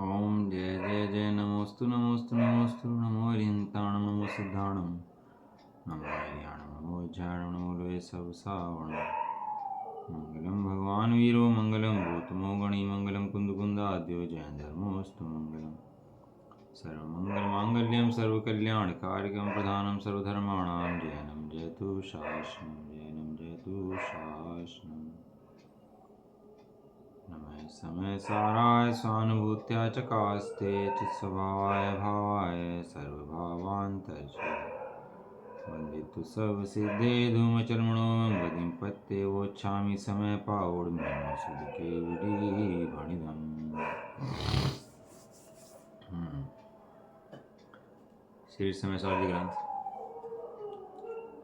ओम जय जय जय नमोस्तु नमोस्तु नमोस्तु नमो हरिहंताणं नमो सिद्धाणं नमो हरियाणं नमो ज्ञाणं नमो लोये सब सावणं मंगलम भगवान वीरो मंगलम भूतमो गणी मंगलम कुंदकुंदाद्यो जय धर्मोस्तु मंगलम सर्वमंगल मांगल्यम सर्वकल्याणकारिकं प्रधानं सर्वधर्माणां जयनं जयतु शासनं जयनं जयतु शासनं नमः समय साराय स्वानुभूत्या चकास्ते चित्स्वभावाय भावाय सर्वभावान्तर्च वंदितु सब सिद्धे धूमचर्मणो गतिं पत्ते वोच्छामि समय पावोर्मिं सुध के विधि भणिदम्। श्री समय सारथी ग्रंथ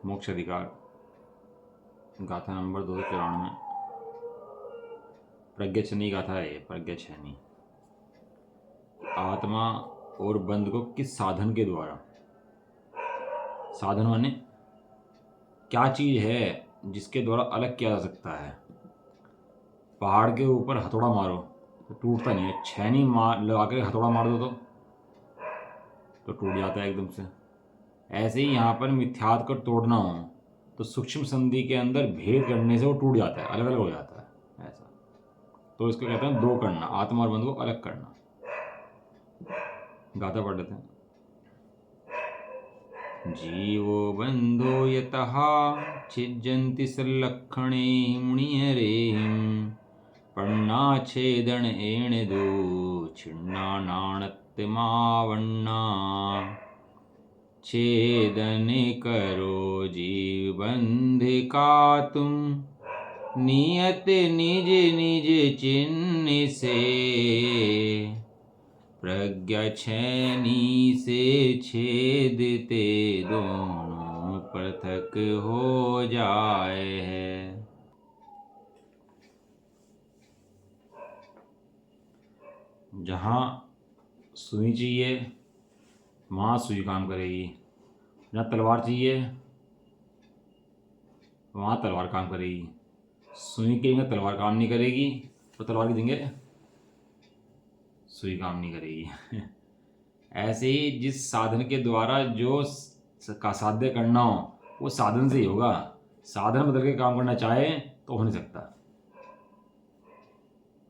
मोक्ष अधिकार गाथा नंबर 294 प्रज्ञाचयनी गाथा है। प्रज्ञाचयनी आत्मा और बंध को किस साधन के द्वारा, साधन माने क्या चीज है जिसके द्वारा अलग किया जा सकता है। पहाड़ के ऊपर हथौड़ा मारो तो टूटता नहीं है, छेनी मार लगा कर हथौड़ा मार दो तो टूट जाता है एकदम से। ऐसे ही यहाँ पर मिथ्यात्व को तोड़ना हो तो सूक्ष्म संधि के अंदर भेद करने से वो टूट जाता है, अलग अलग हो जाता है ऐसा। तो इसको कहते हैं दो करना, आत्मा और बंध को अलग करना। गाथा पढ़ लेते हैं। जीवो बंधो यतः छिज्जन्ति संलक्षणे मुनिहरेहिं पन्नाच्छेदन एणेदो छिन्नानाणत्तिमावण्णा छेदने करो जीव बंधिकातुम नियत निज निज चिन्ह से प्रज्ञाचयनी से छेदते दोनों पृथक हो जाए है। जहाँ सुई चाहिए वहाँ सुई काम करेगी, जहाँ तलवार चाहिए वहाँ तलवार काम करेगी। सुई के देंगे तलवार काम नहीं करेगी, तो तलवार की देंगे सुई काम नहीं करेगी। ऐसे ही जिस साधन के द्वारा जो का साध्य करना हो वो साधन से ही होगा। साधन बदल के काम करना चाहे तो हो नहीं सकता।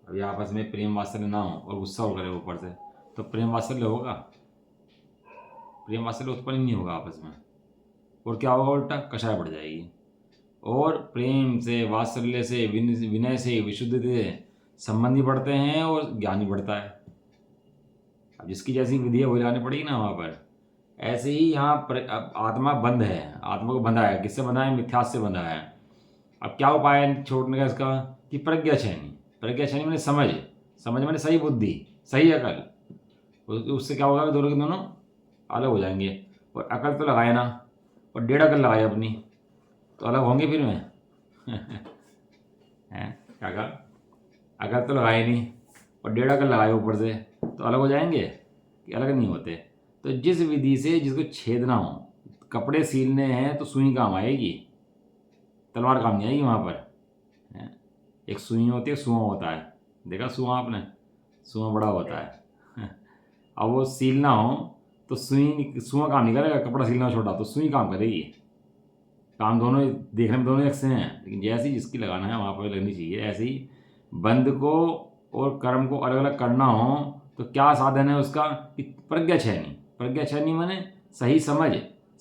अभी आपस में प्रेम वात्सल्य ना हो और गुस्सा हो करे ऊपर से तो प्रेम वात्सल्य होगा? प्रेम वात्सल्य उत्पन्न नहीं होगा आपस में। और क्या होगा? उल्टा कषाय बढ़ जाएगी। और प्रेम से, वात्सल्य से, विनय से, विशुद्धि से संबंधी बढ़ते हैं और ज्ञानी बढ़ता है। अब जिसकी जैसी विधि है वही लगानी पड़ेगी ना वहाँ पर। ऐसे ही यहाँ पर आत्मा बंध है, आत्मा को बंधा है। किससे बंधा है? मिथ्यास से बंधा है। अब क्या उपाय है छोड़ने का इसका? कि प्रज्ञाचयनी। प्रज्ञाचयनी मैंने समझ, समझ मैंने सही बुद्धि, सही अकल। उससे क्या होगा? दोनों के दोनों अलग हो जाएंगे। और अकल तो लगाए ना, और 1.5 अकल लगाए अपनी, तो अलग होंगे फिर में। हैं क्या कहा? अकल तो लगाए नहीं और 1.5 अकल लगाए ऊपर से, तो अलग हो जाएंगे कि अलग नहीं होते। तो जिस विधि से जिसको छेदना हो, कपड़े सीलने हैं तो सुई काम आएगी, तलवार काम नहीं आएगी वहाँ पर। एक सुई होती है, सुआ होता है, देखा सुआ आपने? सुआ बड़ा होता है। अब वो सीलना हो तो सुआ काम नहीं करेगा, कपड़ा सीलना छोटा तो सुई काम करेगी। काम दोनों देखने में दोनों एक से हैं, लेकिन जैसी जिसकी लगाना है वहाँ पर लगनी चाहिए। ऐसे ही बंध को और कर्म को अलग अलग करना हो तो क्या साधन है उसका? प्रज्ञाचयनी। प्रज्ञाचयनी माने सही समझ,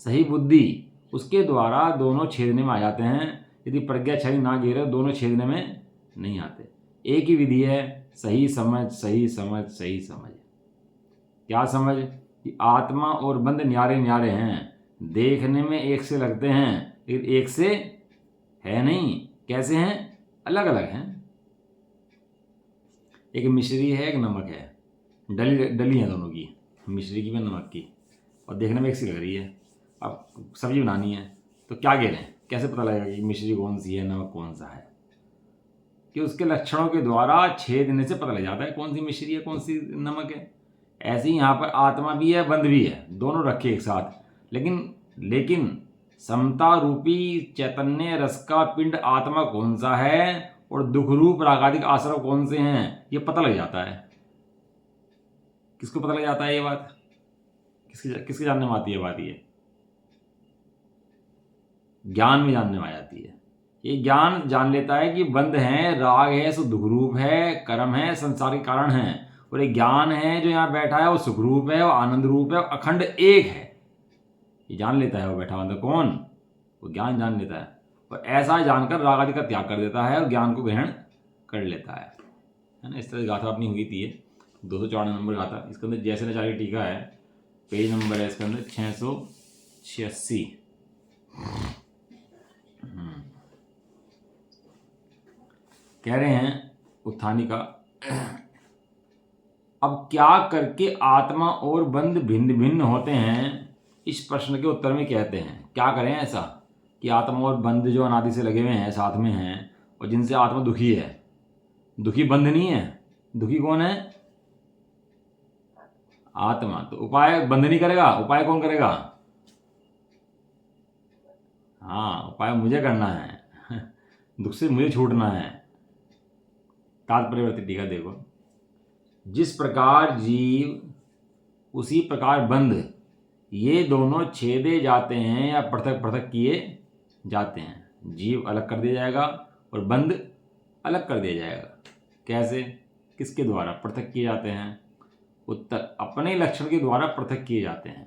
सही बुद्धि, उसके द्वारा दोनों छेदने में आ जाते हैं। यदि प्रज्ञाचयनी ना गिरे दोनों छेदने में नहीं आते। एक ही विधि है, सही समझ, सही समझ, सही समझ। क्या समझ? कि आत्मा और बंध न्यारे न्यारे हैं, देखने में एक से लगते हैं लेकिन एक से है नहीं। कैसे हैं? अलग अलग हैं। एक मिश्री है, एक नमक है, डली डली है दोनों की, मिश्री की भी नमक की, और देखने में एक सी लग रही है। अब सब्जी बनानी है तो क्या कह रहे हैं, कैसे पता लगेगा कि मिश्री कौन सी है, नमक कौन सा है? कि उसके लक्षणों के द्वारा छेदने से पता लग जाता है कौन सी मिश्री है, कौन सी नमक है। ऐसे ही यहाँ पर आत्मा भी है, बंध भी है, दोनों रखे एक साथ। लेकिन समता रूपी चैतन्य रस का पिंड आत्मा कौन सा है और दुख रूप रागादिक आश्रव कौन से हैं, ये पता लग जाता है। किसको पता लग जाता है ये बात? किसके जानने में आती है बात? ये ज्ञान में जानने में आ जाती है। ये ज्ञान जान लेता है कि बंध है, राग है, सो दुखरूप है, कर्म है, संसार के कारण है, और एक ज्ञान है जो यहाँ बैठा है वो सुखरूप है, वो आनंद रूप है, अखंड एक है। ये जान लेता है वो बैठा अंदर कौन? वो ज्ञान जान लेता है, और ऐसा जानकर राग आदि का त्याग कर देता है और ज्ञान को ग्रहण कर लेता है ना। इस तरह से गाथा अपनी हुई थी ये 254 नंबर गाथा। इसके अंदर जैसे नचारी टीका है, पेज नंबर है इसके अंदर 686। कह रहे हैं उत्थानी का, अब क्या करके आत्मा और बंध भिन्न भिन्न होते हैं? इस प्रश्न के उत्तर में कहते हैं क्या करें ऐसा कि आत्मा और बंध जो अनादि से लगे हुए हैं, साथ में हैं, और जिनसे आत्मा दुखी है, दुखी बंध नहीं है, दुखी कौन है? आत्मा। तो उपाय बंध नहीं करेगा, उपाय कौन करेगा? हाँ, उपाय मुझे करना है दुख से मुझे छूटना है। तात्पर्यवर्ती टीका देखो, जिस प्रकार जीव उसी प्रकार बंध, ये दोनों छेदे जाते हैं या पृथक पृथक किए जाते हैं। जीव अलग कर दिया जाएगा और बंध अलग कर दिया जाएगा। कैसे, किसके द्वारा पृथक किए जाते हैं? उत्तर, अपने लक्षण के द्वारा पृथक किए जाते हैं।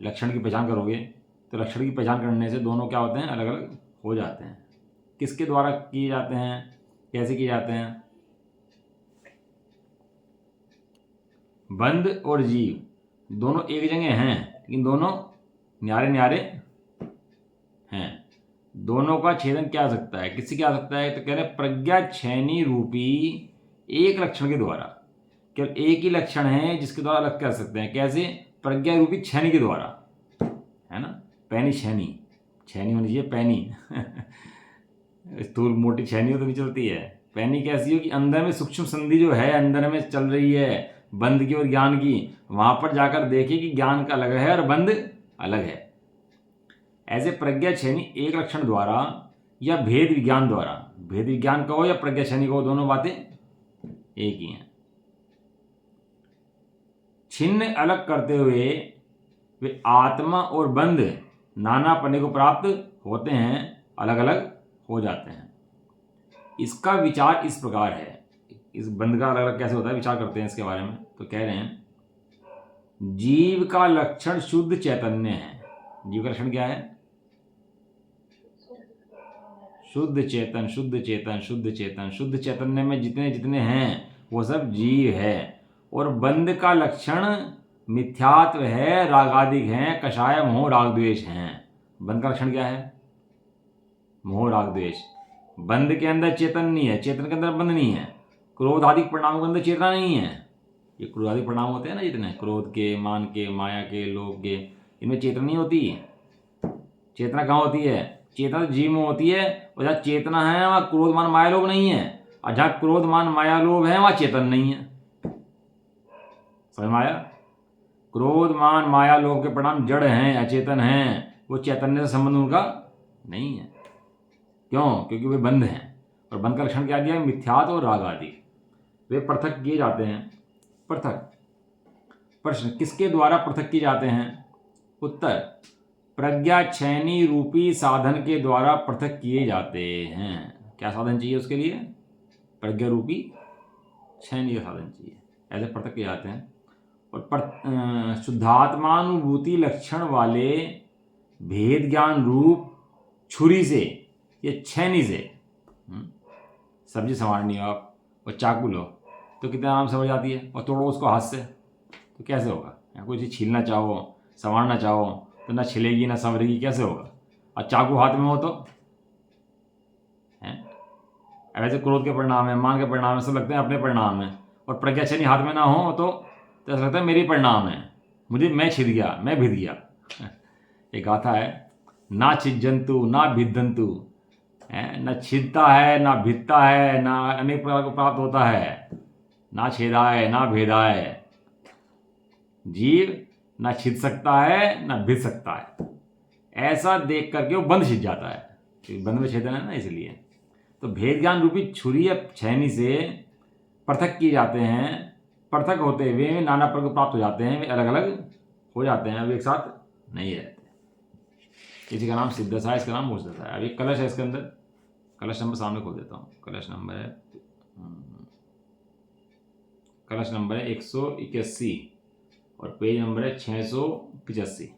लक्षण की पहचान करोगे तो लक्षण की पहचान करने से दोनों क्या होते हैं? अलग अलग हो जाते हैं। किसके द्वारा किए जाते हैं, कैसे किए जाते हैं? बंध और जीव दोनों एक जगह हैं, लेकिन दोनों न्यारे न्यारे हैं। दोनों का छेदन क्या हो सकता है, किससे क्या हो सकता है? तो कह रहे प्रज्ञा छैनी रूपी एक लक्षण के द्वारा। केवल एक ही लक्षण है जिसके द्वारा अलग कर सकते हैं। कैसे? प्रज्ञा रूपी छैनी के द्वारा, है ना। पैनी छैनी, छैनी होनी चाहिए पैनी स्थूल मोटी छैनी हो तो नहीं चलती है। पैनी कैसी हो कि अंदर में सूक्ष्म संधि जो है अंदर में चल रही है बंध की और ज्ञान की, वहां पर जाकर देखिए कि ज्ञान का अलग है और बंध अलग है। ऐसे प्रज्ञा छैनी एक लक्षण द्वारा या भेद विज्ञान द्वारा, भेद विज्ञान कहो या प्रज्ञा छैनी कहो, दोनों बातें एक ही हैं। छिन्न अलग करते हुए वे आत्मा और बंध नाना पने को प्राप्त होते हैं, अलग अलग हो जाते हैं। इसका विचार इस प्रकार है, इस बंध का अलग अलग कैसे होता है विचार करते हैं इसके बारे में। तो कह रहे हैं, जीव का लक्षण शुद्ध चैतन्य है। जीव का लक्षण क्या है? शुद्ध चेतन, शुद्ध चेतन, शुद्ध चेतन। शुद्ध चैतन्य में जितने जितने हैं वो सब जीव है। और बंध का लक्षण मिथ्यात्व है, रागादिक है, कषाय मोह राग द्वेष हैं। बंध का लक्षण क्या है? मोह राग द्वेष। बंध के अंदर चेतन नहीं है, चेतन के अंदर बंध नहीं है। क्रोध आदि परिणामों के अंदर चेतना नहीं है। ये क्रोध आदि परिणाम होते हैं ना जितने, क्रोध के, मान के, माया के, लोभ के, इनमें चेतना नहीं होती। चेतना कहाँ होती है? चेतना तो जीव में होती है, और जहाँ चेतना है वहाँ क्रोध मान माया लोभ नहीं है, और जहाँ क्रोध मान माया लोभ है वहाँ चेतन नहीं है। समझ में आया? क्रोध मान माया लोभ के परिणाम जड़ हैं, अचेतन हैं, वो चैतन्य से संबंध उनका नहीं है। क्यों? क्योंकि वे बंध हैं। और बंध का लक्षण क्या दिया? मिथ्यात्व और राग आदि, वे पृथक किए जाते हैं। पृथक। प्रश्न, किसके द्वारा पृथक किए जाते हैं? उत्तर, प्रज्ञा छैनी रूपी साधन के द्वारा पृथक किए जाते हैं। क्या साधन चाहिए उसके लिए? प्रज्ञा रूपी छैनी का साधन चाहिए, ऐसे पृथक किए जाते हैं। और शुद्धात्मानुभूति लक्षण वाले भेद ज्ञान रूप छुरी से या छैनी से सब्जी संवारनी हो आप और चाकू लो तो कितना आराम समझ आती है, और तोड़ो उसको हाथ से तो कैसे होगा? या कोई चीज़ छीलना चाहो, संवारना चाहो तो ना छिलेगी ना संवरेगी, कैसे होगा? और चाकू हाथ में हो तो है। ऐसे क्रोध के परिणाम है, मान के परिणाम है, सब लगते हैं अपने परिणाम है। और प्रज्ञा छैनी हाथ में ना हो तो ऐसा लगता है मेरे परिणाम है, मुझे मैं छिद गया, मैं भिद गया। एक गाथा है, ना छिज्जंतु ना भिद्दंतु, न छिदता है ना भिदता है, ना अनेक प्रकार को प्राप्त होता है, ना छेदाए ना भेदाए। जीव ना छिद सकता है ना भिद सकता है, ऐसा देख करके वो बंध छिद जाता है, क्योंकि बंध में छेदन है ना इसलिए। तो भेद ज्ञान रूपी छुरी या छैनी से पृथक किए जाते हैं पृथक होते हुए नाना फल को प्राप्त हो जाते हैं, वे अलग अलग हो जाते हैं, अब एक साथ नहीं रहते। किसी का नाम सिद्धसा है, इसका नाम मूर्धसा है। अब एक कलश है, इसके अंदर कलश नंबर सामने खोल देता हूँ। कलश नंबर है 181 और पेज नंबर है 685।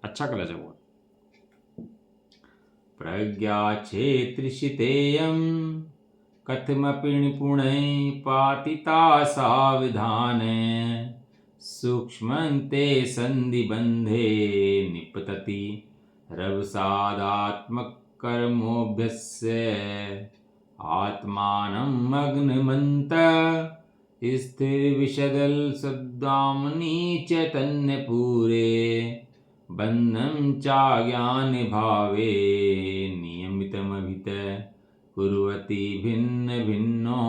अच्छा कलश है वो। प्रज्ञा क्षेत्रिशितेयं कथमपि निपुणै पातिता साविधाने सूक्ष्मन्ते संधिबन्धे निपतति रवसादात्मकर्मोऽभ्यस्य आत्मानं मग्नमन्त स्थिरविशदल सद्दामनी चैतन्यपूरे बन्धं चाज्ञान भावे नियमितमभित कुर्वति भिन्न भिन्नो।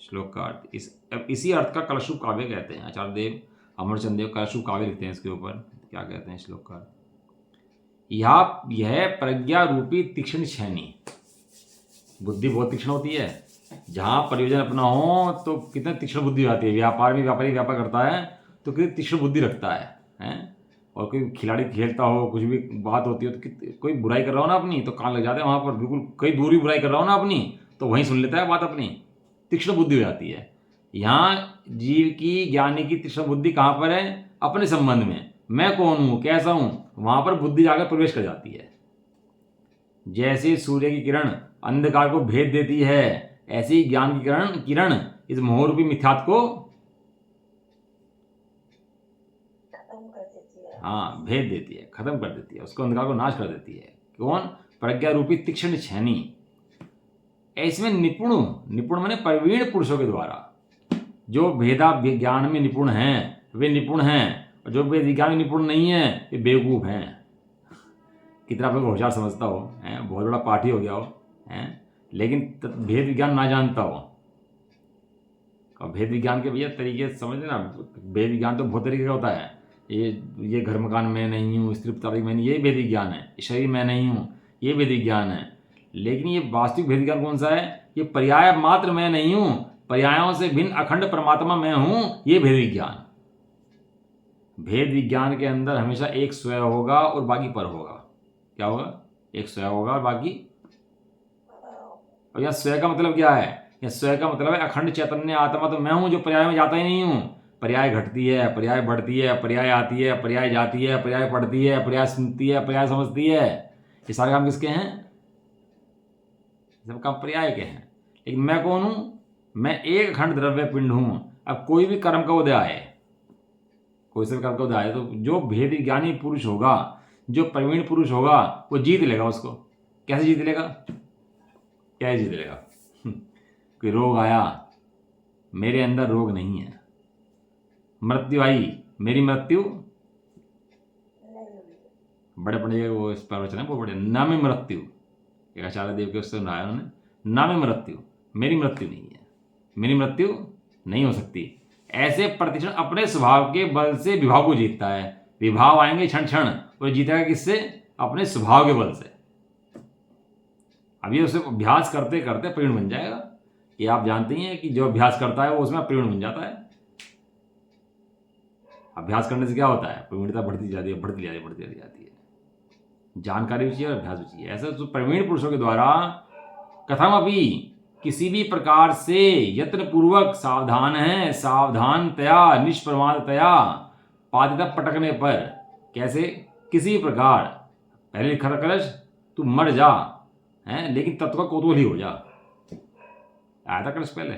श्लोक का अर्थ इसी अर्थ का कलशु काव्य कहते हैं। आचार्य देव अमरचंद देव कलशु काव्य लिखते हैं इसके ऊपर। क्या कहते हैं श्लोक का? यह प्रज्ञा रूपी तीक्ष्ण छेनी, बुद्धि बहुत तीक्ष्ण होती है। जहाँ प्रयोजन अपना हो तो कितनी तीक्ष्ण बुद्धि आती है। व्यापार में व्यापारी व्यापार करता है तो कितनी तीक्ष्ण बुद्धि रखता है? और कोई खिलाड़ी खेलता हो, कुछ भी बात होती हो तो कोई बुराई कर रहा हो ना अपनी, तो कान लग जाते हैं वहाँ पर। बिल्कुल कई दूरी बुराई कर रहा हो ना अपनी, तो वहीं सुन लेता है बात अपनी। तीक्ष्ण बुद्धि हो जाती है। यहाँ जीव की, ज्ञानी की तीक्ष्ण बुद्धि कहाँ पर है? अपने संबंध में। मैं कौन हूँ, कैसा हूँ, वहाँ पर बुद्धि जाकर प्रवेश कर जाती है। जैसे सूर्य की किरण अंधकार को भेद देती है, ऐसे ही ज्ञान की किरण इस मोहरूपी मिथ्यात्व को भेद देती है, खत्म कर देती है, उसको अंधकार को नाश कर देती है। कौन? प्रज्ञा रूपी तीक्ष्ण छेनी। इसमें निपुण माने प्रवीण पुरुषों के द्वारा। जो भेदा ज्ञान में निपुण हैं वे निपुण हैं, और जो वेद विज्ञान में निपुण नहीं है वे बेवकूफ हैं। कितना आपको होशियार समझता हो, बहुत बड़ा पाठी हो गया हो, लेकिन भेद विज्ञान ना जानता हो। और भेद विज्ञान के भैया तरीके समझ लेना। भेद विज्ञान तो बहुत तरीके का होता है। ये घर मकान मैं नहीं हूँ, स्त्री तारीख मैं नहीं, ये भेद विज्ञान है। शरीर मैं नहीं हूँ, ये भेद विज्ञान है। लेकिन ये वास्तविक भेद विज्ञान कौन सा है? ये पर्याय मात्र मैं नहीं हूँ, पर्यायों से भिन्न अखंड परमात्मा मैं हूँ, ये भेद विज्ञान। भेद विज्ञान के अंदर हमेशा एक स्वयं होगा और बाकी पर होगा। क्या होगा? एक स्वयं होगा और बाकी। और यहाँ स्वयं का मतलब क्या है? यह स्वयं का मतलब है अखंड चैतन्य आत्मा तो मैं हूँ, जो पर्याय में जाता ही नहीं हूँ। पर्याय घटती है, पर्याय बढ़ती है, पर्याय आती है, पर्याय जाती है, पर्याय पढ़ती है, पर्याय सुनती है, पर्याय समझती है। ये सारे काम किसके हैं? सब काम पर्याय के हैं। लेकिन मैं कौन हूँ? मैं एक अखंड द्रव्य पिंड हूँ। अब कोई भी कर्म का उदय आए, कोई से कर्म का उदय आए, तो जो भेद ज्ञानी पुरुष होगा, जो प्रवीण पुरुष होगा, वो जीत लेगा उसको। कैसे जीत लेगा? क्या जीत लेगा? कोई रोग आया, मेरे अंदर रोग नहीं है। मृत्यु आई, मेरी मृत्यु बड़े बड़े वो इस प्रवचन है, वो बड़े नामे मृत्यु, एक आचार्य देव के उससे सुनाया उन्होंने, नामे मृत्यु, मेरी मृत्यु नहीं है, मेरी मृत्यु नहीं हो सकती। ऐसे प्रतिक्षण अपने स्वभाव के बल से विभाव को जीतता है। विभाव आएंगे क्षण क्षण, और जीतेगा किससे? अपने स्वभाव के बल से। अब ये उसे अभ्यास करते करते प्रवीण बन जाएगा। ये आप जानते ही हैं कि जो अभ्यास करता है वो उसमें प्रवीण बन जाता है। अभ्यास करने से क्या होता है? प्रवीणता बढ़ती जाती है, बढ़ती जाती है। जानकारी भी चाहिए और अभ्यास भी चाहिए। ऐसा तो प्रवीण पुरुषों के द्वारा कथमपि, किसी भी प्रकार से यत्न पूर्वक सावधान है, सावधानतया निष्प्रमादतया पातिता पटकने पर। कैसे? किसी प्रकार। पहले लिखा था कलश, तू मर जा है, लेकिन तत्व का कोतूहल ही हो जा। आया था कलश पहले।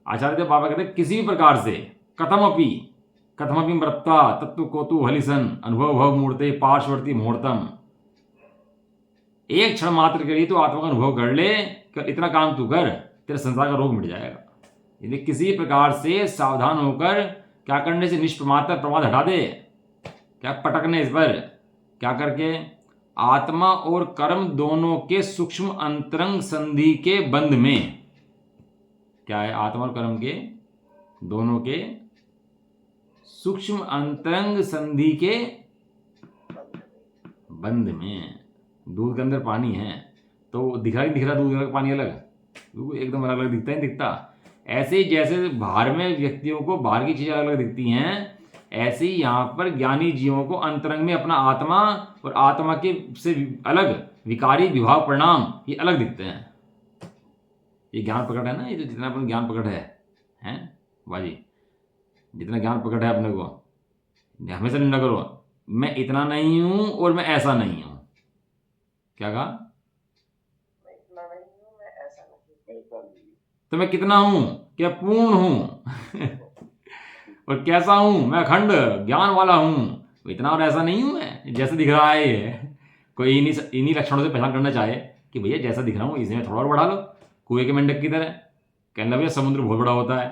आचार्य देव बाबा कहते किसी भी प्रकार से, कथमपि मृत्वा तत्व कोतूहलिसन अनुभव भव मूर्ते पार्श्ववर्ती मुहूर्तम। एक क्षण मात्र के लिए तो आत्मा का अनुभव कर ले, इतना काम तू कर, तेरे संसार का रोग मिट जाएगा। यदि किसी प्रकार से सावधान होकर क्या करने से निष्प्रमादता प्रमाद हटा दे, क्या पटकने इस पर, क्या करके? आत्मा और कर्म दोनों के सूक्ष्म अंतरंग संधि के बंध में। क्या है? आत्मा और कर्म के दोनों के सूक्ष्म अंतरंग संधि के बंध में। दूध के अंदर पानी है, तो दिख रहा दूध का पानी अलग, बिल्कुल एकदम अलग अलग दिखता ही दिखता। ऐसे ही जैसे बाहर में व्यक्तियों को बाहर की चीज़ें अलग अलग दिखती हैं, ऐसे ही यहाँ पर ज्ञानी जीवों को अंतरंग में अपना आत्मा और आत्मा के से अलग विकारी विभाव परिणाम ये अलग दिखते हैं। ये ज्ञान प्रकट है ना, ये जो जितना अपन ज्ञान प्रकट है हैं बाजी, जितना ज्ञान प्रकट है अपने को, हमेशा निंदा करो मैं इतना नहीं हूं और मैं ऐसा नहीं हूं। क्या कहा? मैं इतना नहीं हूँ, मैं ऐसा नहीं। तो मैं कितना हूं? क्या पूर्ण हूं और कैसा हूं? मैं अखंड ज्ञान वाला हूं। इतना और ऐसा नहीं हूं मैं जैसे दिख रहा है ये। कोई इन्हीं लक्षणों से पहचान करना चाहे कि भैया जैसा दिख रहा हूं इसमें थोड़ा और बढ़ा लो, कुएं के मेंढक की तरह। कहने लगा भैया समुद्र बहुत बड़ा होता है।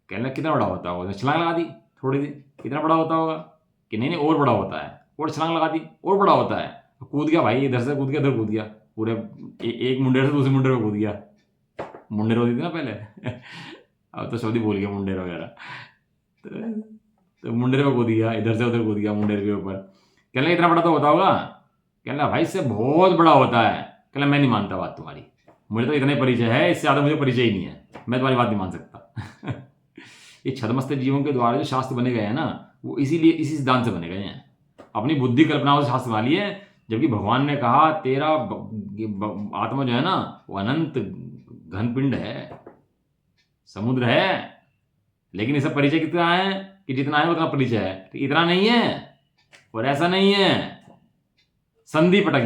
कहने लगा कितना बड़ा होता होगा? उसने छलांग लगा दी थोड़ी सी, कितना बड़ा होता होगा? कि नहीं और बड़ा होता है। और छलांग लगा दी और बड़ा होता है। कूद गया भाई, इधर से कूद गया उधर कूद गया, पूरे एक मुंडेर से दूसरे मुंडेर में कूद गया। मुंडेर होती थी ना पहले अब तो शब्द ही भूल गया मुंडेर वगैरह। तो मुंडेर में कूद गया, इधर से उधर कूद गया मुंडेर के ऊपर। कहने लगा इतना बड़ा तो होता होगा? कहने लगा भाई इससे बहुत बड़ा होता है। कहने लगा मैं नहीं मानता बात तुम्हारी, मुझे तो इतना ही परिचय है, इससे ज़्यादा मुझे परिचय ही नहीं है, मैं तुम्हारी बात नहीं मान सकता ये छदमस्त जीवों के द्वारा जो शास्त्र बने गए हैं ना, वो इसीलिए इसी सिद्धांत से बने गए हैं। अपनी बुद्धि कल्पनाओं से शास्त्र बना लिए, जबकि भगवान ने कहा तेरा आत्मा जो है ना वो अनंत घनपिंड है, समुद्र है, लेकिन इसका परिचय कितना है कि जितना है उतना परिचय है, तो इतना नहीं है और ऐसा नहीं है। संधि पटक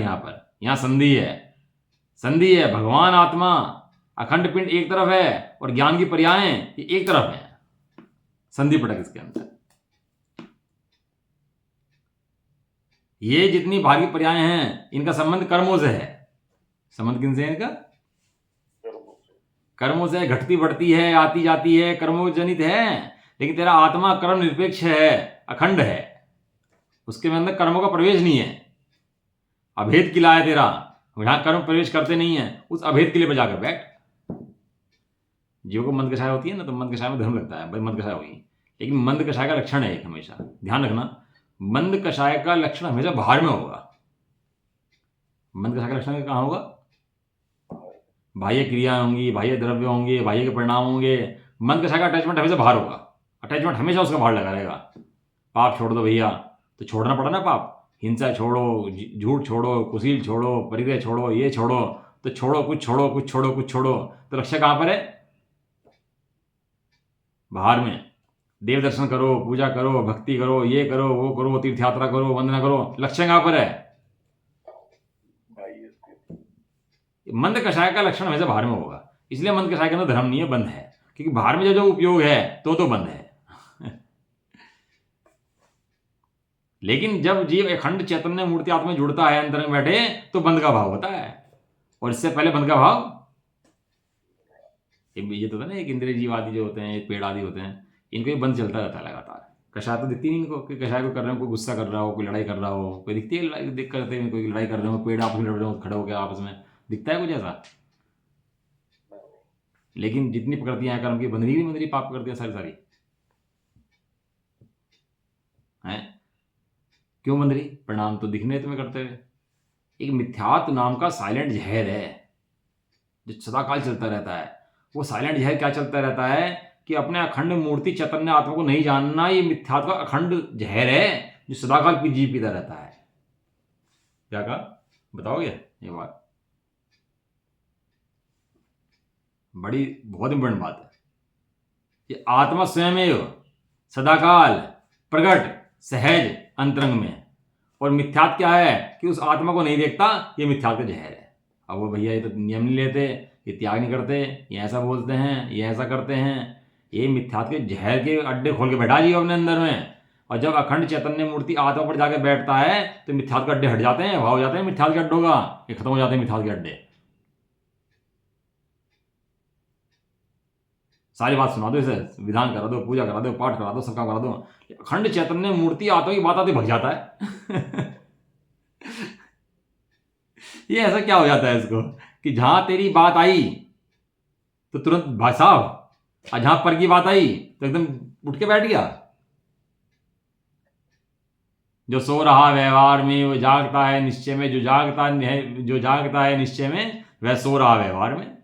यहाँ संधि है, संधि है। भगवान आत्मा अखंड पिंड एक तरफ है और ज्ञान की पर्यायें ये एक तरफ है। संधि पटक इसके अंदर। ये जितनी बाहर की पर्यायें हैं इनका संबंध कर्मों से है। संबंध किनसे है इनका? कर्मों से। घटती बढ़ती है, आती जाती है, कर्मों जनित है। लेकिन तेरा आत्मा कर्म निरपेक्ष है, अखंड है, उसके अंदर कर्मों का प्रवेश नहीं है। अभेद किला है तेरा, जहां कर्म प्रवेश करते नहीं है उस अभेद किले पर जाकर बैठ। जीव को मंद कषाय होती है ना, तो मंद कषाय में धर्म लगता है, भाई मंद कषाय होगी, लेकिन मंद कषाय का लक्षण है एक, हमेशा ध्यान रखना, मंद कषाय का लक्षण हमेशा बाहर में होगा। मंद कषाय का लक्षण कहाँ होगा? बाह्य क्रिया होंगी, बाह्य द्रव्य होंगे, बाह्य के परिणाम होंगे। मंद कषाय का अटैचमेंट हमेशा बाहर होगा, अटैचमेंट हमेशा उसका बाहर लगा रहेगा। पाप छोड़ दो भैया, तो छोड़ना पड़ा ना पाप, हिंसा छोड़ो, झूठ छोड़ो, कुशील छोड़ो, परिग्रह छोड़ो, ये छोड़ो, तो छोड़ो कुछ, छोड़ो कुछ, छोड़ो कुछ, छोड़ो, तो लक्ष्य कहाँ पर है? बाहर में। देव दर्शन करो, पूजा करो, भक्ति करो, ये करो, वो करो, तीर्थ यात्रा करो, वंदना करो, लक्ष्य कहाँ पर है? मंद कषाय का लक्षण हमेशा बाहर में होगा। इसलिए मंद कषाय के अंदर धर्म नहीं है, बंद है, क्योंकि बाहर में जो उपयोग है तो बंद है लेकिन जब जीव अखंड चैतन्य मूर्ति आत्मा में जुड़ता है, अंतर में बैठे, तो बंद का भाव होता है। और इससे पहले बंद का भाव ये तो था ना, एक इंद्रिय जीव आदि जो होते हैं, एक पेड़ आदि होते हैं, इनको ये बंद चलता रहता है लगातार। कषाय तो दिखती नहीं इनको कि कषाय को कर रहे हो, कोई गुस्सा कर रहा हो, कोई लड़ाई कर रहा हो, कोई दिखती है देख करते हैं, कोई लड़ाई कर रहे हो, पेड़ आपस में लड़ रहे हो, खड़े हो गया आपस में, दिखता है कुछ ऐसा? लेकिन जितनी प्रकृतियां हैं कर्म की, बंधनी भी बंधनी पाप करती है सारी सारी हैं। क्यों बंध रही? परिणाम तो दिखने तुम्हें करते हुए। एक मिथ्यात्व नाम का साइलेंट जहर है जो सदाकाल चलता रहता है। वो साइलेंट जहर क्या चलता रहता है कि अपने अखंड मूर्ति चैतन्य आत्मा को नहीं जानना, ये मिथ्यात्व का अखंड जहर है जो सदाकाल पीता रहता है। क्या कहा? बताओगे ये बात? बड़ी बहुत इंपॉर्टेंट बात है। ये आत्मा स्वयं सदाकाल प्रकट सहज अंतरंग में, और मिथ्यात्व क्या है कि उस आत्मा को नहीं देखता, ये मिथ्यात्व का जहर है। अब वो भैया ये तो नियम नहीं लेते, ये त्याग नहीं करते, ये ऐसा बोलते हैं, ये ऐसा करते हैं, ये मिथ्यात्व के जहर के अड्डे खोल के बैठा जी अपने अंदर में। और जब अखंड चैतन्य मूर्ति आत्मा पर जाकर बैठता है तो मिथ्यात्व के अड्डे हट जाते हैं, भाव हो जाते हैं मिथ्यात्व के अड्डों का, ये खत्म हो जाते हैं मिथ्यात्व के अड्डे। सारी बात सुना दो, इसे विधान करा दो, पूजा करा दो, पाठ करा दो, सब काम करा दो, अखंड चैतन्य मूर्ति आत्मा की बात आती भग जाता है ये ऐसा क्या हो जाता है इसको कि जहां तेरी बात आई तो तुरंत भाई साहब, और जहां पर की बात आई तो एकदम उठ के बैठ गया। जो सो रहा व्यवहार में वो जागता है निश्चय में, जो जागता है निश्चय में वह सो रहा व्यवहार में।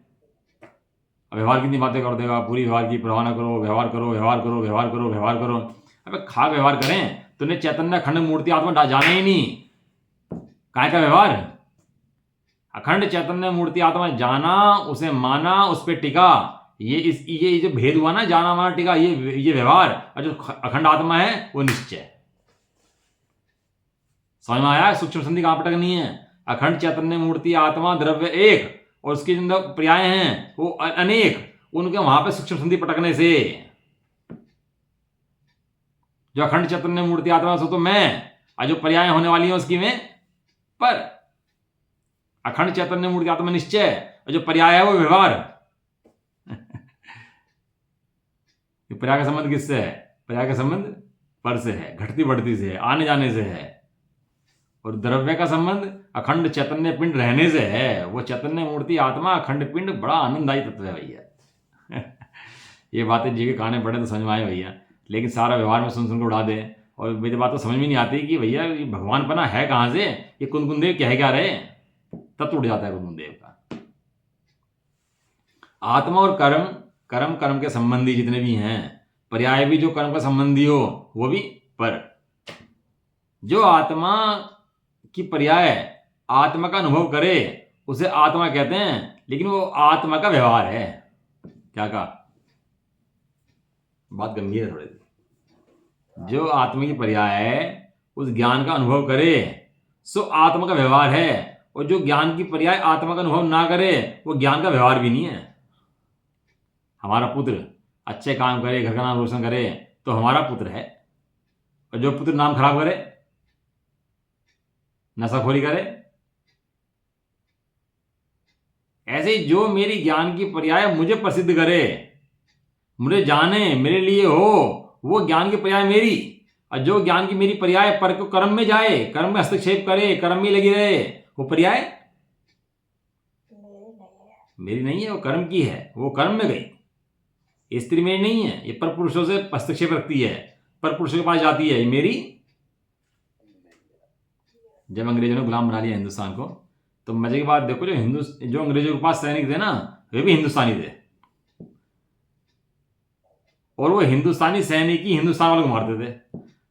अब व्यवहार कितनी बातें कर देगा, पूरी व्यवहार की परवाह न करो, व्यवहार करो, व्यवहार करो, व्यवहार करो, व्यवहार करो। अबे खाक व्यवहार करें तो ने चैतन्य अखंड मूर्ति आत्मा जाना ही नहीं, काय का व्यवहार? अखंड चैतन्य मूर्ति आत्मा जाना, उसे माना, उस पर टिका, ये जो भेद हुआ ना, जाना माना टिका, ये व्यवहार। और जो अखंड आत्मा है वो निश्चय। समझ में आया? सूक्ष्म संधि कहां पटकनी है? अखंड चैतन्य मूर्ति आत्मा द्रव्य एक और उसके जो पर्याय हैं वो अनेक, उनके वहां पे सूक्ष्म संधि पटकने से जो अखंड चैतन्य मूर्ति आत्मा सो तो मैं, और जो पर्याय होने वाली है उसकी में पर। अखंड चैतन्य मूर्ति आत्मा निश्चय और जो पर्याय है वो व्यवहार। पर्याय का संबंध किससे है? पर्याय का संबंध पर से है, घटती बढ़ती से है, आने जाने से है। और द्रव्य का संबंध अखंड चैतन्य पिंड रहने से है। वो चैतन्य मूर्ति आत्मा अखंड पिंड बड़ा आनंददायी तत्व है भैया। ये बातें जी के काने पड़े तो समझ में आए भैया, लेकिन सारा व्यवहार में सुन के उड़ा दे। और मेरी बात तो समझ में नहीं आती कि भैया ये भगवान पना है कहाँ से, ये कुंदकुंद देव कह क्या रहे, तत्व उड़ जाता है कुंदकुंद देव का। आत्मा और कर्म, कर्म के संबंधी जितने भी हैं, पर्याय भी जो कर्म का संबंधी हो वो भी पर। जो आत्मा की पर्याय आत्मा का अनुभव करे उसे आत्मा कहते हैं, लेकिन वो आत्मा का व्यवहार है। क्या कहा? बात गंभीर है थोड़ी सी। जो आत्मा की पर्याय उस ज्ञान का अनुभव करे सो आत्मा का व्यवहार है, और जो ज्ञान की पर्याय आत्मा का अनुभव ना करे वो ज्ञान का व्यवहार भी नहीं है। हमारा पुत्र अच्छे काम करे, घर का नाम रोशन करे तो हमारा पुत्र है, और जो पुत्र नाम खराब करे, नशाखोरी करे, ऐसे ही जो मेरी ज्ञान की पर्याय मुझे प्रसिद्ध करे, मुझे जाने, मेरे लिए हो, वो ज्ञान की पर्याय मेरी। और जो ज्ञान की मेरी पर्याय पर को कर्म में जाए, कर्म में हस्तक्षेप करे, कर्म में लगी रहे, वो पर्याय मेरी नहीं है, वो कर्म की है, वो कर्म में गई। स्त्री मेरी नहीं है, ये पर पुरुषों से हस्तक्षेप रखती है, पर पुरुषों के पास जाती है, ये मेरी। जब अंग्रेजों ने गुलाम बना लिया हिंदुस्तान को, तो मजे की बात देखो, जो अंग्रेजों के पास सैनिक थे ना, वे भी हिंदुस्तानी थे, और वो हिंदुस्तानी सैनिक ही हिंदुस्तान वालों को मारते थे।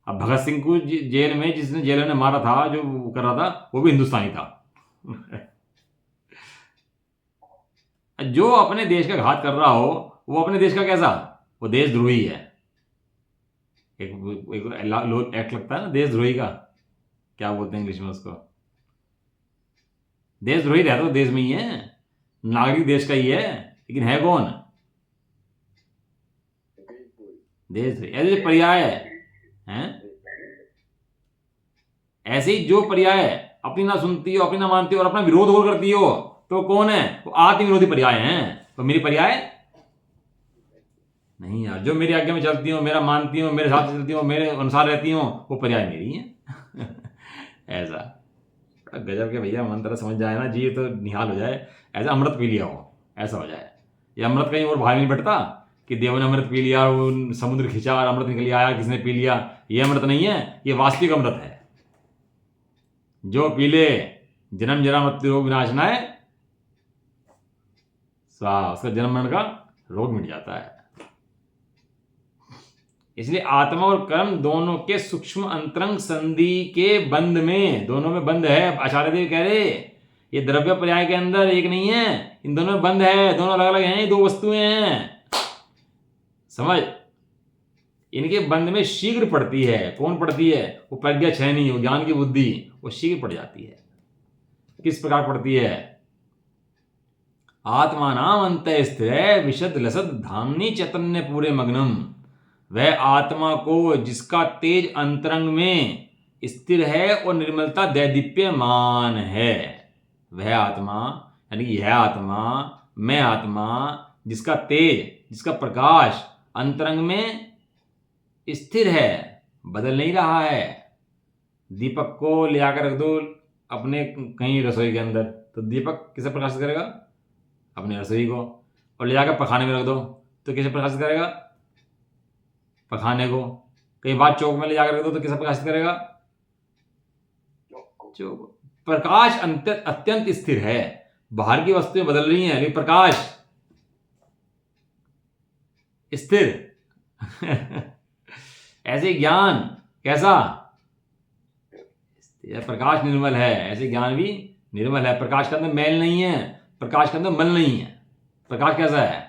अब भगत सिंह को जेल में जिसने जेलर ने मारा था, जो कर रहा था, वो भी हिंदुस्तानी था। जो अपने देश का घात कर रहा हो वो अपने देश का कैसा, वो देशद्रोही है। एक एक्ट लगता है ना देशद्रोही का, क्या बोलते हैं इंग्लिश में उसको, देशद्रोही रहता तो देश में ही है, नागरिक देश का ही है, लेकिन है कौन? देशद्रोही। ऐसे पर्याय है, ऐसे ही जो पर्याय अपनी ना सुनती हो, अपनी ना मानती हो और अपना विरोध और करती हो, तो कौन है? वो आत्मविरोधी पर्याय हैं। तो मेरी पर्याय नहीं यार, जो मेरी आज्ञा में चलती हो, मेरा मानती हो, मेरे साथ चलती हो, मेरे अनुसार रहती हो, वो पर्याय मेरी है। ऐसा गजब के भैया, मंत्र समझ जाए ना जी तो निहाल हो जाए। ऐसा अमृत पी लिया हो, ऐसा हो जाए। ये अमृत कहीं और भाग नहीं बैठता कि देव ने अमृत पी लिया, वो समुद्र खिंचा और अमृत निकल आया, किसने पी लिया। ये अमृत नहीं है, ये वास्तविक अमृत है। जो पी ले जन्म जरा मृत्यु रोग विनाशनाय, उसका जन्म मरण का रोग मिट जाता है। इसलिए आत्मा और कर्म दोनों के सूक्ष्म अंतरंग संधि के बंध में, दोनों में बंध है। आचार्य देव कह रहे ये द्रव्य पर्याय के अंदर एक नहीं है, इन दोनों में बंध है, दोनों अलग अलग हैं, दो वस्तुएं हैं। समझ, इनके बंध में शीघ्र पड़ती है। कौन पड़ती है? वो प्रज्ञा छयनी, वो ज्ञान की बुद्धि, वो शीघ्र पड़ जाती है। किस प्रकार पड़ती है? आत्मा नाम अंत स्थिर विशद लसद धामनी चैतन्य पूरे मग्नम। वह आत्मा को जिसका तेज अंतरंग में स्थिर है और निर्मलता दैदीप्यमान है, वह आत्मा, यानी यह आत्मा, मैं आत्मा, जिसका तेज, जिसका प्रकाश अंतरंग में स्थिर है, बदल नहीं रहा है। दीपक को ले आकर रख दो अपने कहीं रसोई के अंदर, तो दीपक किसे प्रकाशित करेगा? अपने रसोई को। और ले जाकर पखाने में रख दो तो किसे प्रकाशित करेगा? पखाने को। कहीं बात चौक में ले जाकर रख दो तो किसे प्रकाशित करेगा? चौक। प्रकाश अत्यंत स्थिर है। बाहर की वस्तुएं बदल रही हैं, लेकिन प्रकाश स्थिर। ऐसे ज्ञान कैसा? प्रकाश निर्मल है, ऐसे ज्ञान भी निर्मल है। प्रकाश के अंदर मैल नहीं है, प्रकाश के अंदर मल नहीं है। प्रकाश कैसा है?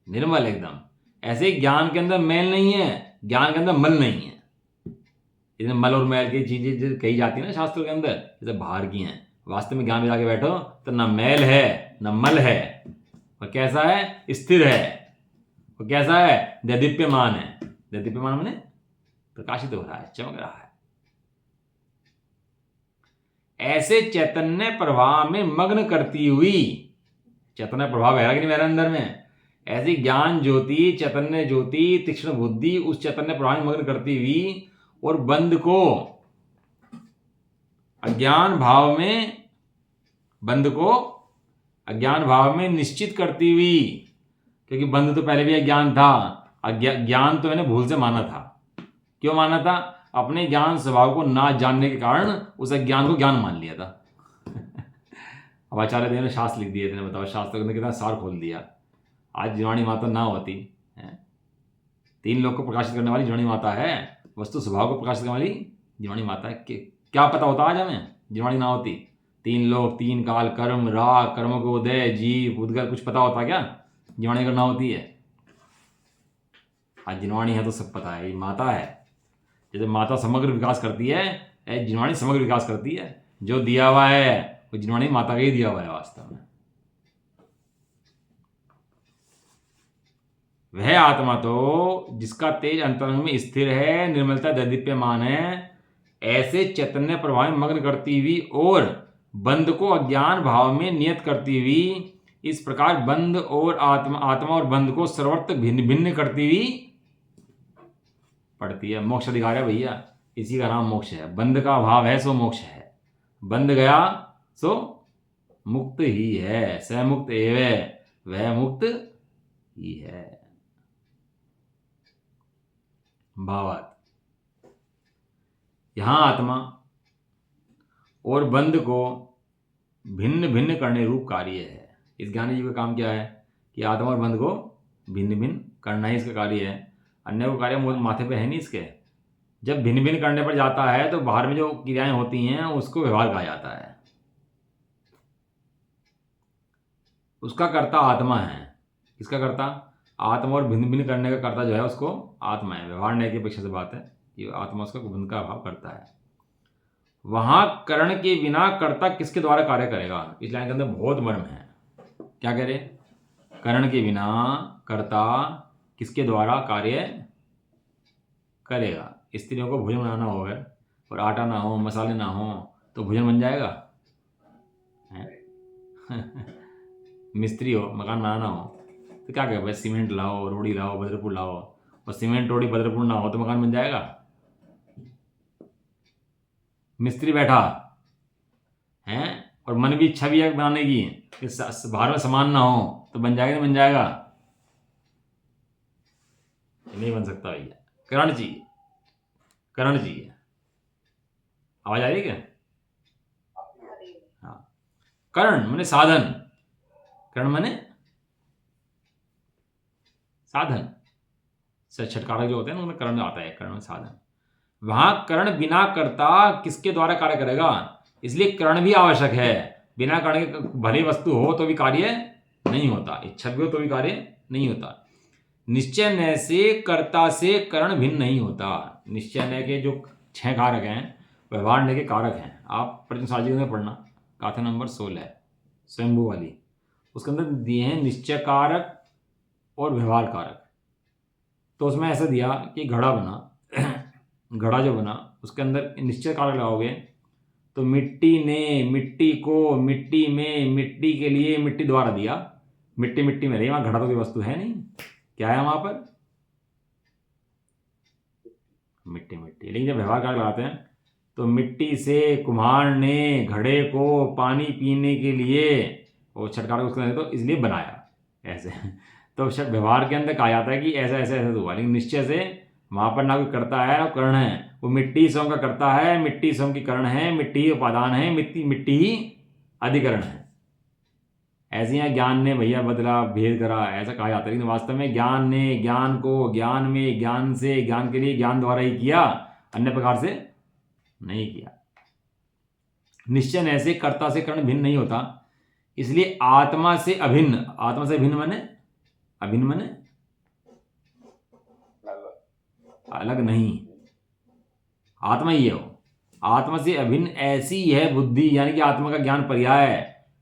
निर्मल एकदम। ऐसे ज्ञान के अंदर मैल नहीं है, ज्ञान के अंदर मल नहीं है। इसमें मल और मैल की चीजें कही जाती है ना शास्त्रों के अंदर, जैसे बाहर की हैं। वास्तव में ज्ञान में जाके बैठो तो ना मैल है ना मल है, और कैसा है? स्थिर है। और कैसा है? दैदीप्यमान है। दैदीप्यमान माने प्रकाशित हो रहा है, चमक रहा है। ऐसे चैतन्य प्रवाह में मग्न करती हुई, चैतन्य प्रभाव है कि नहीं मेरे अंदर में, ऐसी ज्ञान ज्योति, चैतन्य ज्योति, तीक्ष्ण बुद्धि उस चैतन्य प्रवाह में मग्न करती हुई और बंध को अज्ञान भाव में, बंध को अज्ञान भाव में निश्चित करती हुई, क्योंकि बंध तो पहले भी अज्ञान था। ज्ञान तो मैंने भूल से माना था। क्यों माना था? अपने ज्ञान स्वभाव को ना जानने के कारण उस अज्ञान को ज्ञान मान लिया था। अब आचार्य देव ने शास्त्र लिख दिए थे, बताओ शास्त्र ने कितना सार खोल दिया। आज जिनवाणी माता ना होती है, 3 लोग को प्रकाशित करने वाली जिनवाणी माता है, वस्तु स्वभाव को प्रकाशित करने वाली जिनवाणी माता है। क्या पता होता आज हमें जिनवाणी ना होती? 3 लोग, 3 काल, कर्म, राग, कर्म को उदय, जीव, उद्गत, कुछ पता होता क्या जिनवाणी करना होती है? आज जिनवाणी है तो सब पता है, ये माता है। जैसे माता समग्र विकास करती है, जिनवाणी समग्र विकास करती है। जो दिया हुआ है वो जिनवाणी माता का ही दिया हुआ है वास्तव में। वह आत्मा तो जिसका तेज अंतरंग में स्थिर है, निर्मलता दैदीप्यमान है, ऐसे चैतन्य प्रवाह में मग्न करती हुई और बंध को अज्ञान भाव में नियत करती हुई, इस प्रकार बंध और आत्मा और बंध को सर्वत्र भिन्न भिन्न करती हुई पड़ती है। मोक्ष अधिकार है भैया, इसी का नाम मोक्ष है। बंध का अभाव है सो मोक्ष है, बंध गया सो मुक्त ही है। स मुक्त एवं, वह मुक्त ही है। भावार्थ, यहां आत्मा और बंध को भिन्न भिन्न करने रूप कार्य है। इस ज्ञानी जी का काम क्या है कि आत्मा और बंध को भिन्न भिन्न करना ही इसका कार्य है। अन्य को कार्य माथे पे है नहीं इसके। जब भिन्न भिन्न करने पर जाता है तो बाहर में जो क्रियाएं होती हैं उसको व्यवहार कहा जाता है। उसका कर्ता आत्मा है। किसका कर्ता? आत्मा। और भिन्न भिन्न करने का कर्ता जो है उसको आत्मा है। व्यवहार नहीं की अपेक्षा से बात है कि आत्मा उसका बंध का अभाव करता है। वहां करण के बिना कर्ता किसके द्वारा कार्य करेगा? इस लाइन के अंदर बहुत मर्म है। क्या कह रहे? करण के बिना कर्ता किसके द्वारा कार्य करेगा? स्त्रियों को भोजन बनाना होगा और आटा ना हो, मसाले ना हो तो भोजन बन जाएगा? मिस्त्री हो, मकान बनाना हो तो क्या कहे भाई? सीमेंट लाओ, रोड़ी लाओ, बदरपुर लाओ। और सीमेंट, रोड़ी, बदरपुर ना हो तो मकान बन जाएगा? मिस्त्री बैठा है और मन भी इच्छा भी है बनाने की कि बाहर में सामान ना हो तो बन जाएगा? नहीं बन जाएगा? नहीं बन सकता भैया। करण चाहिए, करण चाहिए। आवाज आ रही है क्या? हाँ। करण माने साधन। करण माने साधन। छठकारक जो होते हैं ना उनमें करण आता है। करण में साधन। वहां करण बिना करता किसके द्वारा कार्य करेगा? इसलिए करण भी आवश्यक है। बिना करण के भले वस्तु हो तो भी कार्य नहीं होता, इच्छा भी हो तो भी कार्य नहीं होता। निश्चय नय से कर्ता से करण भिन्न नहीं होता। निश्चय नय के जो 6 कारक हैं व्यवहार नय के कारक हैं। आप प्रश्नसाजी में पढ़ना, गाथा नंबर 16 स्वयंभू वाली, उसके अंदर दिए हैं निश्चय कारक और व्यवहार कारक। तो उसमें ऐसा दिया कि घड़ा बना, घड़ा जो बना उसके अंदर निश्चय कारक लगाओगे तो मिट्टी ने, मिट्टी को, मिट्टी में, मिट्टी के लिए, मिट्टी द्वारा दिया। मिट्टी मिट्टी में रही, वहां घड़ा तो कोई वस्तु है नहीं। क्या है वहां पर? मिट्टी मिट्टी। लेकिन जब व्यवहार कारक लगाते हैं तो मिट्टी से कुम्हार ने घड़े को पानी पीने के लिए, वो छठकार उसको तो इसलिए बनाया ऐसे। तो व्यवहार के अंदर कहा जाता है कि ऐसा ऐसा ऐसा हुआ, लेकिन निश्चय से वहां पर ना कोई करता है ना कर्ण है। वो मिट्टी स्वयं का करता है, मिट्टी स्वयं की कर्ण है, मिट्टी ही उपादान है, मिट्टी मिट्टी ही अधिकरण है। ऐसे यहाँ ज्ञान ने भैया बदला, भेद करा, ऐसा कहा जाता है, लेकिन वास्तव में ज्ञान ने ज्ञान को ज्ञान में ज्ञान से ज्ञान के लिए ज्ञान द्वारा ही किया, अन्य प्रकार से नहीं किया। निश्चय ऐसे कर्ता से कर्ण भिन्न नहीं होता, इसलिए आत्मा से अभिन्न, आत्मा से भिन्न माने अभिन्न माने अलग नहीं, आत्मा ही है वो, आत्मा से अभिन्न ऐसी है बुद्धि, यानी कि आत्मा का ज्ञान पर्याय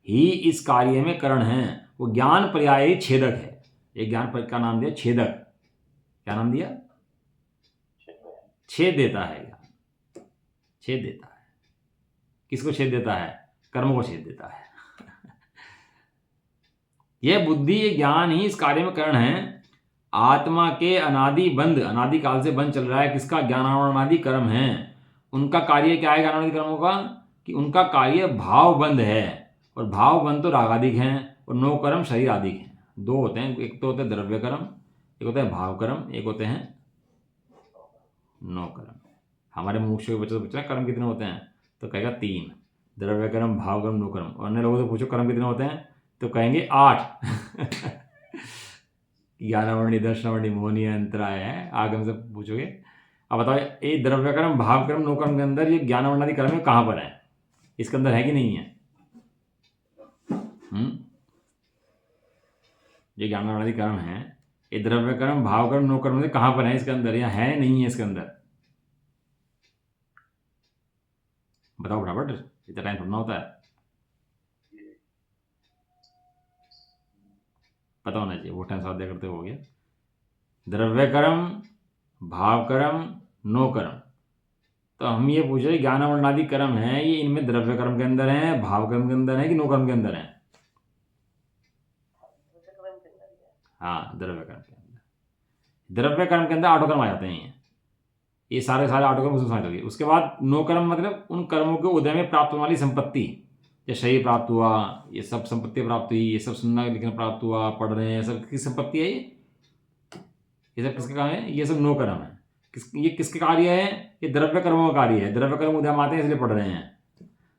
ही इस कार्य में करण है। वो ज्ञान पर्याय ही छेदक है। एक ज्ञान का नाम दिया छेदक, क्या नाम दिया? छेद देता है ज्ञान, छेद देता है। किसको छेद देता है? कर्म को छेद देता है। यह बुद्धि, ये ज्ञान ही इस कार्य में करण है। आत्मा के अनादि बंध, अनादि काल से बंध चल रहा है किसका? ज्ञानावरणादि कर्म है। उनका कार्य क्या है ज्ञानावरणादि कर्मों का? कि उनका कार्य भाव बंध है, और भाव बंध तो रागादिक हैं, और 9 कर्म शरीर आदिक हैं। 2 होते हैं, एक तो होते हैं द्रव्य कर्म, एक होता है भाव कर्म, एक होते हैं 9 कर्म। हमारे मुख्य के बच्चे से पूछना कर्म कितने होते हैं, तो कहेगा 3, द्रव्य कर्म, भाव कर्म, 9 कर्म। और अन्य लोगों से पूछो कर्म कितने होते हैं, तो कहेंगे 8। ज्ञानावरणी, दर्शनावरणी, मोहनी, अंतराय है, आगम से पूछोगे। अब बताओ ये द्रव्य कर्म, भाव कर्म, 9 कर्म के अंदर ये ज्ञानावरणादि कर्म में कहाँ पर है? इसके अंदर है कि नहीं है? ये ज्ञानावरणादि कर्म है, ये द्रव्य कर्म, भाव कर्म, 9 कर्म में कहाँ पर है इसके अंदर, या है नहीं है इसके अंदर? बताओ फटाफट, इतना टाइम थोड़ा होता है, पता होना चाहिए। वो टाइम साध्य करते हो गया। द्रव्य कर्म, भाव कर्म, 9 कर्म। तो हम ये पूछ रहे ज्ञानावरणादि कर्म है, ये इनमें द्रव्य कर्म के अंदर है, भाव कर्म के अंदर है कि 9 कर्म के अंदर है? हाँ, द्रव्य कर्म के अंदर। द्रव्य कर्म के अंदर 8 कर्म आ जाते हैं, ये सारे 8 कर्म उसमें शामिल हो गए। उसके बाद 9 कर्म मतलब उन कर्मों के उदय में प्राप्त होने वाली संपत्ति, ये शरीर प्राप्त हुआ, ये सब संपत्ति प्राप्त हुई, ये सब सुनना लिखना प्राप्त हुआ, पढ़ रहे हैं, सब किस संपत्ति है ये सब किसका काम है? ये सब 9 कर्म है। ये किसके कार्य है? ये द्रव्य कर्मों का कार्य है। द्रव्य कर्म उदय आते हैं इसलिए पढ़ रहे हैं,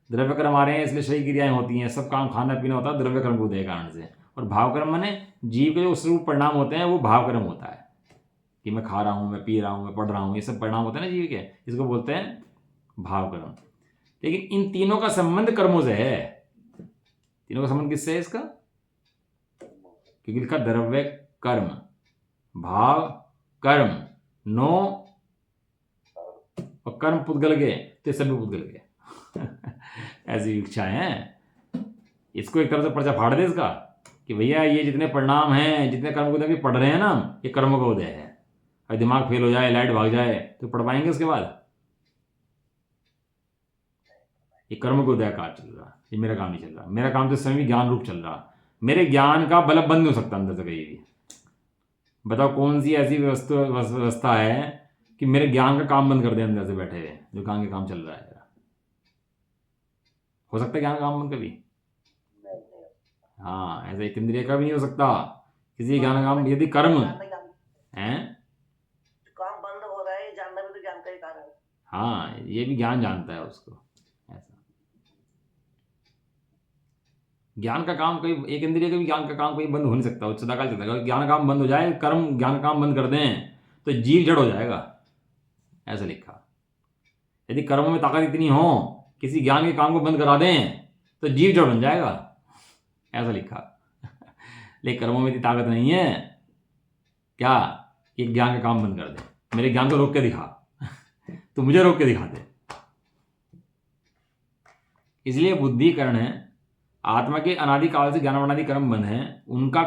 द्रव्य कर्म आ रहे हैं इसलिए शरीर क्रियाएं होती हैं, सब काम खाना पीना होता है द्रव्य कर्म के उदय कारण से। और भाव कर्म माने जीव के जो स्वरूप परिणाम होते हैं वो भाव कर्म होता है, कि मैं खा रहा हूँ, मैं पी रहा हूँ, मैं पढ़ रहा हूँ, ये सब परिणाम होते हैं ना जीव के, इसको बोलते हैं भाव कर्म। लेकिन इन तीनों का संबंध कर्मों से है। तीनों का संबंध किससे है इसका? क्योंकि लिखा द्रव्य कर्म, भाव कर्म, 9 और कर्म पुद्गल के, तो सभी पुद्गल के। ऐसी इच्छाएं हैं। इसको एक तरह से पर्चा फाड़ दे इसका, कि भैया ये जितने परिणाम हैं, जितने कर्म उदय भी पढ़ रहे हैं ना, ये कर्मों का उदय है। और दिमाग फेल हो जाए, लाइट भाग जाए, तो पढ़ पाएंगे उसके बाद? ये कर्म का उदय कार्य चल रहा, ये मेरा काम नहीं चल रहा। मेरा काम तो इस समय ज्ञान रूप चल रहा। मेरे ज्ञान का बल्ब बंद नहीं हो सकता अंदर से कहीं भी। बताओ कौन सी ऐसी व्यवस्था है कि मेरे ज्ञान का काम बंद कर दे अंदर से बैठे हुए, जो ज्ञान का काम चल रहा है? हो सकता है ज्ञान का काम बंद कभी? हाँ, ऐसा एक इंद्रिय का भी नहीं हो सकता किसी ज्ञान का काम, यदि कर्म है। काम बंद हो रहा है, जानना भी तो ज्ञान का ही कारण है। हाँ, ये भी ज्ञान जानता है उसको। ऐसा ज्ञान का काम कहीं, एक इंद्रिय का भी ज्ञान का काम कहीं बंद हो नहीं सकता, वो सदाकाल चलता है। अगर ज्ञान का काम बंद हो जाए, कर्म ज्ञान का काम बंद कर दें, तो जीव जड़ हो जाएगा, ऐसा लिखा। यदि कर्मों में ताकत इतनी हो, किसी ज्ञान के काम को बंद करा दें, तो जीव जड़ बन जाएगा, ऐसा लिखा। लेकिन कर्मों में इतनी ताकत नहीं है क्या कि ज्ञान का काम बंद कर दे। मेरे ज्ञान को रोक के दिखा, तो मुझे रोक के दिखा दे। इसलिए बुद्धि करण है। आत्मा के अनादि काल से ज्ञानावरणादि कर्म बंध है, उनका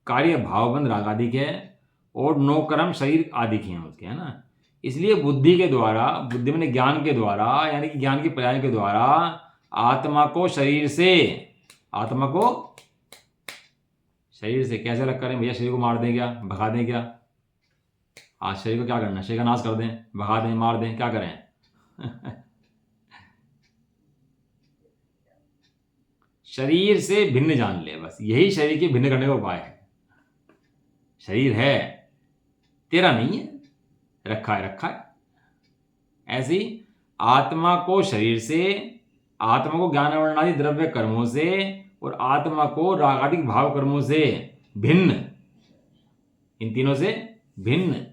कार्य भावबंध रागादिक है, और 9 कर्म शरीर आदिक हैं उसके, है ना। इसलिए बुद्धि के द्वारा, बुद्धि में ज्ञान के द्वारा, यानी कि ज्ञान की पर्याय के द्वारा आत्मा को शरीर से, आत्मा को शरीर से कैसे अलग करें भैया? शरीर को मार दें क्या, भगा दें क्या? आज शरीर को क्या करना? शरीर का नाश कर दें, भगा दें, मार दें, क्या करें? शरीर से भिन्न जान ले, बस यही शरीर के भिन्न करने का उपाय है। शरीर है, तेरा नहीं है, रखा है रखा है। ऐसी आत्मा को शरीर से, आत्मा को ज्ञानावरणादि द्रव्य कर्मों से, और आत्मा को रागादिक भाव कर्मों से भिन्न, इन तीनों से भिन्न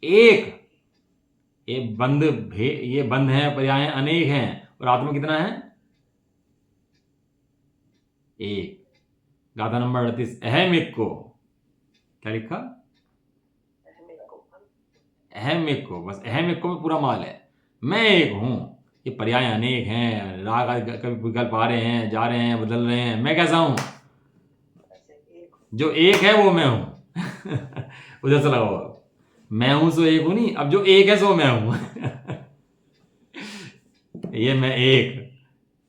एक, ये बंध है, पर्याय अनेक हैं, और आत्मा कितना है? एक। गाथा नंबर 38, अहम एक को, क्या लिखा? अहम एक को, बस अहम एक को में पूरा माल है, मैं एक हूं। ये पर्याय अनेक हैं, राग आदि कभी विकल्प आ रहे हैं, जा रहे हैं, बदल रहे हैं, मैं कैसा हूं? जो एक है वो मैं हूं। उधर से लगाओ, मैं हूं सो एक हूं नहीं, अब जो एक है सो मैं हूं। ये मैं एक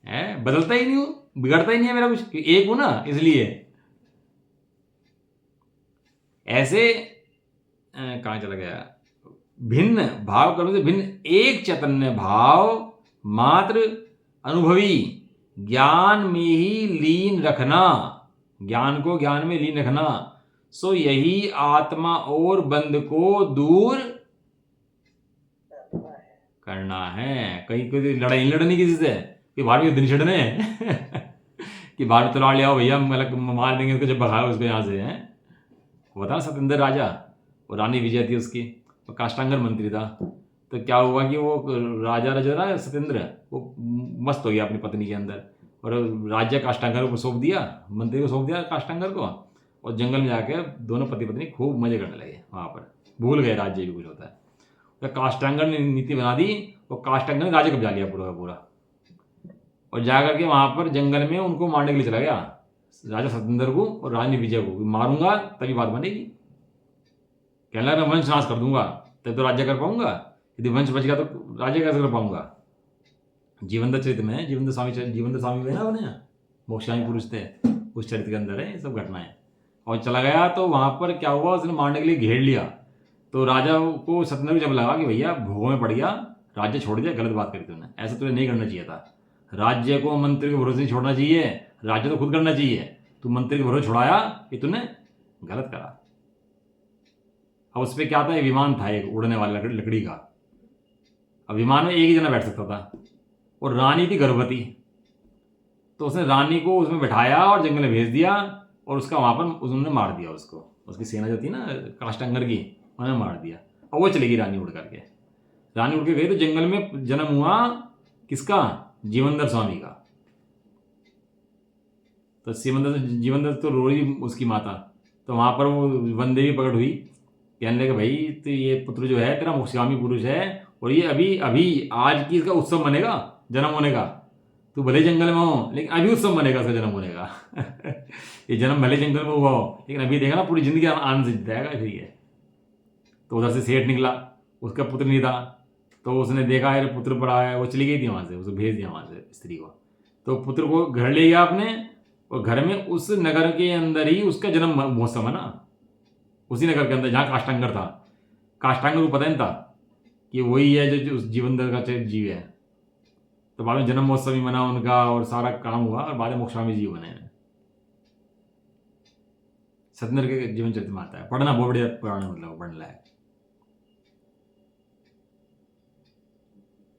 है, बदलता ही नहीं हूं, बिगड़ता ही नहीं है मेरा कुछ, एक हूं ना इसलिए। ऐसे कहां चला गया? भिन्न भाव कर्म से भिन्न एक चैतन्य भाव मात्र अनुभवी ज्ञान में ही लीन रखना, ज्ञान को ज्ञान में लीन रखना, सो यही आत्मा और बंध को दूर करना है। कहीं कोई लड़ाई नहीं लड़नी किसी से कि बाहर के दिन छड़ने कि बाहर तलवार ले आओ भैया, मतलब मार देंगे उसको, जब भगाओ उसको यहाँ से है। वो था सत्येंद्र राजा, और रानी विजय थी उसकी, तो काष्टांगर मंत्री था। तो क्या हुआ कि वो राजा जो था सत्येंद्र, वो मस्त हो गया अपनी पत्नी के अंदर, और राज्य काष्टांगर को सौंप दिया, मंत्री को सौंप दिया काष्टांगर को, और जंगल में जाकर दोनों पति पत्नी खूब मजे करने लगे वहाँ पर, भूल गए राज्य भी कुछ होता है। तो काष्टांगर ने नीति बना दी, और काष्टांगर ने राज्य कब्जा लिया पूरा का पूरा, और जाकर के वहाँ पर जंगल में उनको मारने के लिए चला गया, राजा सत्येंद्र को और रानी विजय को। मारूंगा तभी बात बनेगी, कहने लगा मैं वंश नाश कर दूंगा तब तो राज्य कर पाऊंगा, यदि वंश बच गया तो राज्य कैसे कर पाऊंगा। जीवंत चरित्र में जीवंत स्वामी हुए ना बने, मोक्षामी पुरुष थे, उस चरित्र के अंदर है ये सब घटनाएं। और चला गया तो वहां पर क्या हुआ, उसने मारने के लिए घेर लिया। तो राजा को सत्येंद्र को जब लगा कि भैया भोग में पड़ गया, राज्य छोड़ दिया, गलत बात करी तूने, ऐसा तुझे नहीं करना चाहिए था। राज्य को मंत्री के भरोसे नहीं छोड़ना चाहिए, राज्य तो खुद करना चाहिए। तू मंत्री के भरोसे छोड़ाया, ये तूने गलत करा। अब उस पर क्या था, विमान था एक उड़ने वाला लकड़ी का। अब विमान में एक ही जना बैठ सकता था, और रानी थी गर्भवती। तो उसने रानी को उसमें बैठाया और जंगल में भेज दिया, और उसका वहां पर उन्होंने मार दिया उसको, उसकी सेना जो थी ना काष्टांगर की, उन्होंने मार दिया। और वो चली गई रानी उड़ करके। रानी उड़ के गई तो जंगल में जन्म हुआ किसका? जीवंदर स्वामी का। तो जीवंदर तो रो रही उसकी माता। तो वहां पर वो वनदेवी प्रकट हुई, कहने लगे भाई तो ये पुत्र जो है तेरा मोक्षगामी पुरुष है, और ये अभी अभी आज की इसका उत्सव मनेगा जन्म होने का। तू भले जंगल में हो लेकिन अभी उत्सव मनेगा इसका जन्म होने का। ये जन्म भले जंगल में हुआ हो, लेकिन अभी देखा ना पूरी जिंदगी आनंद से जिताएगा फिर ये। तो उधर से सेठ निकला, उसका पुत्र नहीं था, तो उसने देखा यार पुत्र पड़ा है, वो चली गई थी वहां से, उसको भेज दिया वहां से स्त्री को। तो पुत्र को घर ले गया आपने, और घर में उस नगर के अंदर ही उसका जन्म महोत्सव है ना, उसी नगर के अंदर जहाँ काष्टांगर था। काष्टांगर को पता नहीं था कि वही है जो उस जीवंदर का जीव है। तो बाद में जन्म महोत्सव भी मना उनका, और सारा काम हुआ, और बाद में मोक्षामी जी बने। सत्येंद्र के जीवन चरित्र में आता है, पढ़ना बहुत बढ़िया पुराण, मतलब पढ़ने लायक।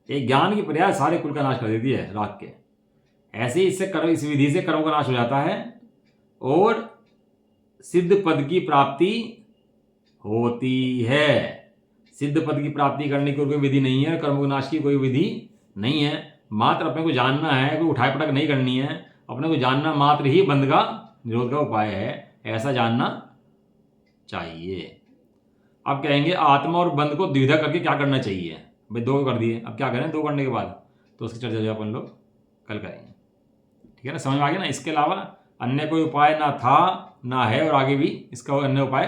एक ज्ञान की पर्याय सारे कुल का नाश कर देती है राग के। ऐसे ही इस विधि से कर्म का नाश हो जाता है, और सिद्ध पद की प्राप्ति होती है। सिद्ध पद की प्राप्ति करने की कोई विधि नहीं है, कर्म को नाश की कोई विधि नहीं है। मात्र अपने को जानना है, कोई उठाए पटक नहीं करनी है, अपने को जानना मात्र ही बंध का निरोध का उपाय है, ऐसा जानना चाहिए। अब कहेंगे आत्मा और बंध को द्विधा करके क्या करना चाहिए। भाई दो कर दिए, अब क्या करें दो करने के बाद, तो उसकी चर्चा जो अपन लोग कल करेंगे, ठीक है ना। समझ में आ गया ना। इसके अलावा अन्य कोई उपाय ना था ना है, और आगे भी इसका अन्य उपाय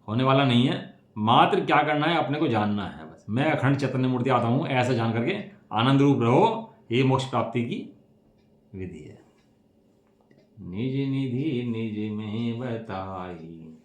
होने वाला नहीं है। मात्र क्या करना है, अपने को जानना है बस। मैं अखंड चैतन्य मूर्ति आता हूँ, ऐसा जान करके आनंद रूप रहो, ये मोक्ष प्राप्ति की विधि है। निज निधि निज में बताई।